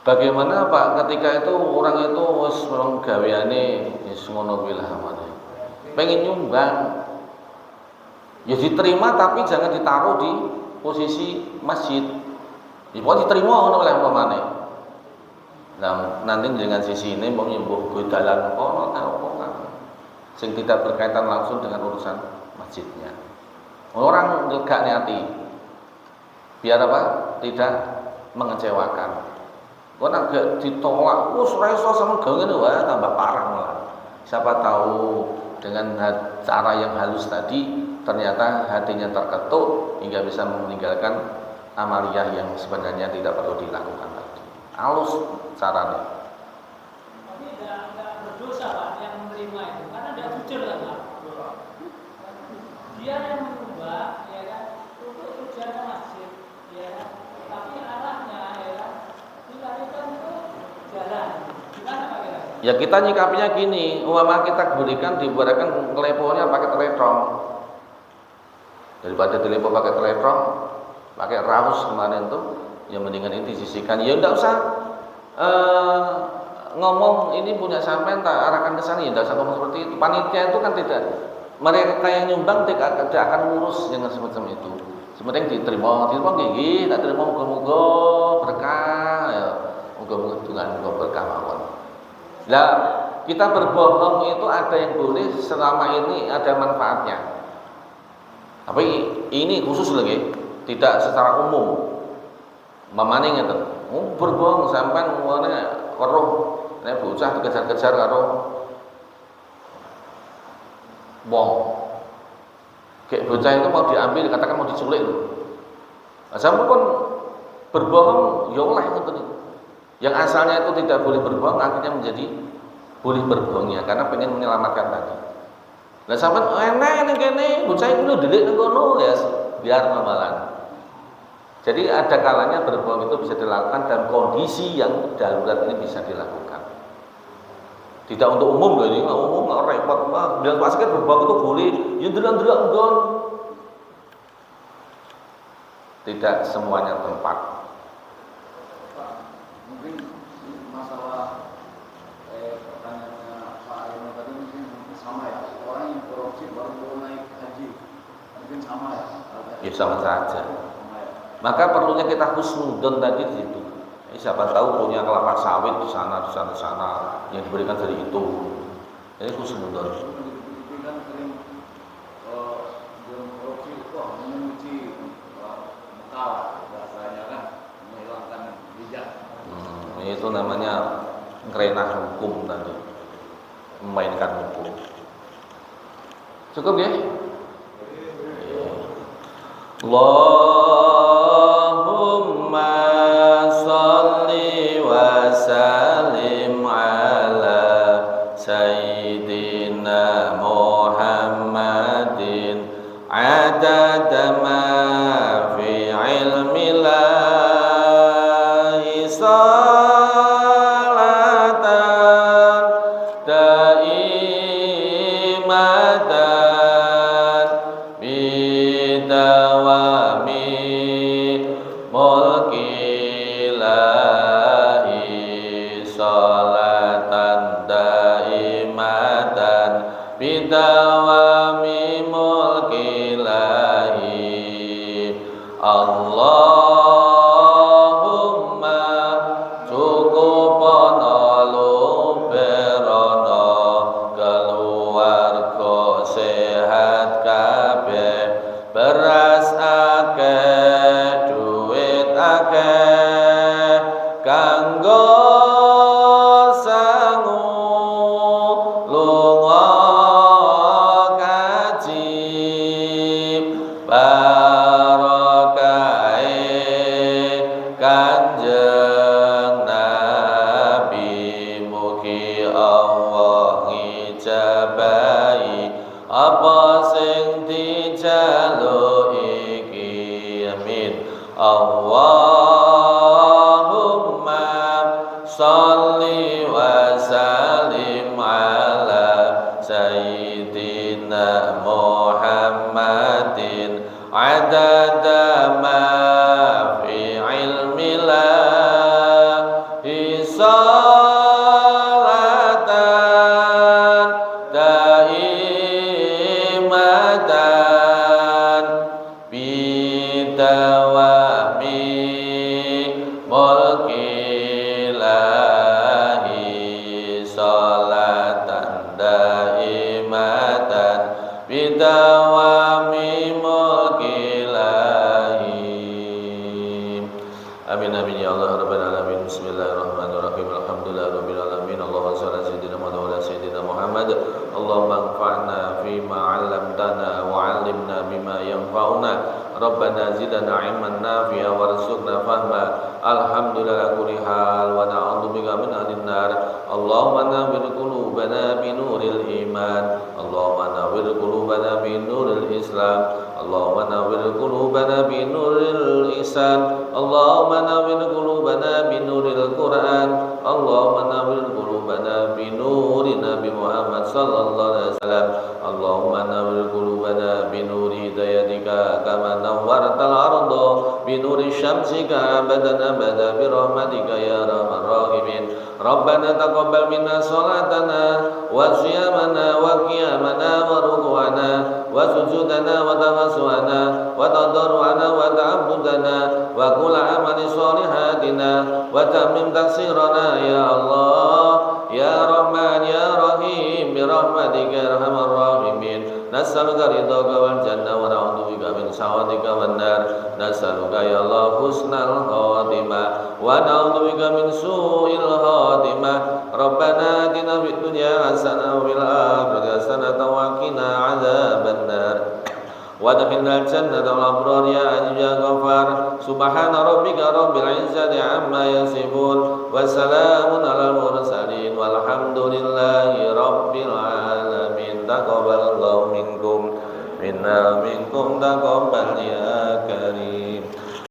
Bagaimana Pak ketika itu orang itu wis gaweane wis ngono kuwi lah pengen nyumbang Ya diterima tapi jangan ditaruh di posisi masjid. Ya pokoknya diterima oleh umpamane. Nah, nanti dengan sisi ini mau nyembuh godalan kono kan sing tidak berkaitan langsung dengan urusan masjidnya. Orang lega niati biar apa? Tidak mengecewakan. Kok nak ditolak, wis ora iso sama gawe ngene wae tambah parah malah. Siapa tahu dengan cara yang halus tadi ternyata hatinya terketuk hingga bisa meninggalkan amaliyah yang sebenarnya tidak perlu dilakukan lagi. Halus caranya. Tapi enggak berdosa Pak yang menerima itu karena dia jujur kan Pak. Dia yang mengubah ya kan untuk tujuan ke masjid ya kan. Tapi arahnya ya kan dilarikan ke jalan. Gimana Pak kira? Ya kita nyikapinya gini, umpama kita berikan dibuatkan teleponnya pakai telepon. Daripada telepon pakai telepon, pakai raus kemarin tuh, ya mendingan ini disisihkan. Ya enggak usah ngomong ini punya sampean tak arahkan ke sana, ya enggak usah ngomong seperti itu. Panitia itu kan tidak, mereka yang nyumbang tidak akan ngurus yang semacam itu. Sementing diterima gigi, tak terima muga-muga berkah, ya muga-muga dengan berkah mawon. Lah kita berbohong itu ada yang boleh selama ini ada manfaatnya. Tapi ini khusus lagi, tidak secara umum. Mamane ngeten. Berbohong sampean ngene weruh nek bocah dikejar-kejar karo wong. Kayak bocah itu mau diambil dikatakan mau diculik lho. Nah, sampean pun berbohong ya oleh ngoten itu. Yang asalnya itu tidak boleh berbohong akhirnya menjadi boleh berbohongnya karena pengen menyelamatkan tadi. Lah sampean enek ning kene bocah iku lho delik nang kono ya biar mamalan. Jadi ada kalanya berbohong itu bisa dilakukan dalam kondisi yang darurat ini bisa dilakukan. Tidak untuk umum loh ini, umum nggak repot mah. Bilang pas kan berbohong itu boleh, ya delok-delok nggon. Tidak semuanya tempat. Mungkin masalah pertanyaannya Pak Eno tadi mungkin sama ya. Orang yang korupsi baru mau naik haji mungkin sama ya. Ya sama saja. Sama ya. Maka perlunya kita husnudon tadi di situ. Siapa tahu punya kelapa sawit di sana yang diberikan dari itu. Jadi husnudon. Itu kan sering korupsi itu menguji bekal bahasanya kan menghilangkan jejak. Itu namanya ngerenah hukum tadi, memainkan hukum. Cukup ya? Allahumma salli wa sallim ala Sayyidina Muhammadin adada ma fi ilmi lahi salatan daimatan bidawami mulki lahi salatan daimatan bidawami mulki lahi Allahumma cukupono lumberono keluarga sehat kabeh beras akeh duit akeh kanggo sangu lunga kaji barakahe Kanjeng Nabi mugi Allah ngijabahi apa sing dijaluk iki amin Allahumma sholli wa sallim ala Sayyidina Muhammadin adada ma fi ilmi lahi salatan daimatan Amin amin ya Allah rabbal alamin. Bismillahirrahmanirrahim. Alhamdulillahirabbil alamin. Allahumma shalli ala sayyidina Muhammad wa ala sayyidina Muhammad. Allahumma anfa'na fima 'allamtana wa 'allimna bima yanfa'una. Rabbana zidna 'ilman nafi'a warzuqna fahma. Alhamdulillah kulli hal wa na'udzubika min adhin nar. Allahumma nawwir qulubana bi nuril iman. Allahumma nawwir qulubana bi nuril islam. Allahumma nawwir qulubana bi nuril ihsan. Allahumma nawwir qulubana bi nuril Qur'an. Allahumma nawwir qulubana bi nuri Nabi Muhammad sallallahu alaihi wasallam. Allahumma nawwir qulubana bi nuri hidayatika kama nawwartal arda bi nuri syamsika abadan abada bi rahmatika ya arhamar rahimin. Rabbana taqabbal minna salatana wa siyamana wa qiyamana wa ruku'ana wa sujudana wa tawassuana wa tadarruana wa ta'abbudana wa kull amali sholihatina wa tamim taksirana ya Allah ya Rahman ya Rahim bi rahmatika ya arhamar rahimin. Nas'aluka ridhaka wal jannah wa na'udzubika min sakhatika wan nar. Nas'aluka ya Allah husnal khatimah wa na'udzubika min su'il khatimah. Rabbana atina fid dunya hasanah wa fil akhirati hasanah wa qina adzaban nar. Wadkhilnal jannata wal abrar ya aziz ya ghafar. Subhana rabbika rabbil izzati amma yasifun wa salamun alal mursalin walhamdulillahi rabbil alamin. Taqabbalallahu minkum minna minkum taqabbal ya karim.